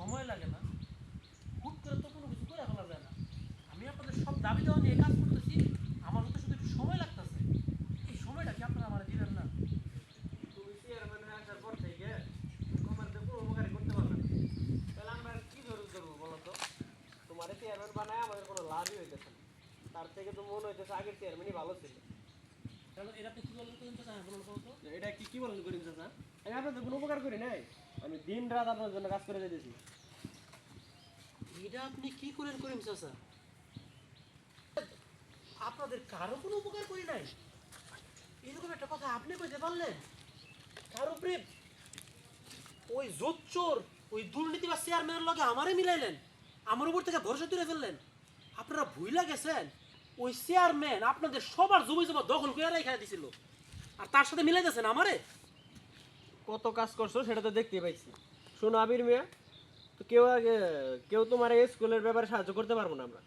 সময় লাগে না, হুট করে তো কোনো কিছু করে ফেলা যায় না। আমি আপনাদের সব দাবি দেওয়া নিয়ে কাজ করতেছি, আমার হতে শুধু একটু সময় লাগতেছে। এই সময়টা কি আপনারা আমার দিবেন না? তুমি চেয়ারম্যান হয়ে আসার পর থেকে তোমার তো কোনো উপকারই করতে পারবে না। তাহলে আমরা কি করবো বলো তো? তোমার চেয়ারম্যান বানায় আমাদের কোনো লাভই হইতেছে না। তার থেকে তো মনে হইতেছে আগের চেয়ারম্যানই ভালো ছিল। কারণ এটা আপনি কি বলতে চান বলুন তো? এটা কি বলেন করিম চাচা? আমি আপনাদের কোনো উপকার করি নাই। আমি দিন রাত আপনার জন্য কাজ করে যেতেছি। এটা আপনি কি করেন করিম চাচা? আপনাদের কারো কোনো উপকার করি নাই, এরকম একটা কথা আপনি কইতে পারলেন? কার উপরে ওই জোচ্চোর, ওই দুর্নীতিবাজ চেয়ারম্যানের লগে আমারে মিলাইলেন, আমার উপর থেকে ভরসা তুলে ফেললেন। আপনারা ভুইলা গেছেন ওই চেয়ারম্যান আপনাদের সবার জমি জমা দখল করে রেখে দিছিল, আর তার সাথে মিলাইতেছেন আমারে। কত কাজ করছো সেটা তো দেখতেই পাইছি। শোনো আবির মিয়া, তো কেউ তোমার এই স্কুলের ব্যাপারে সাহায্য করতে পারবো না আমরা।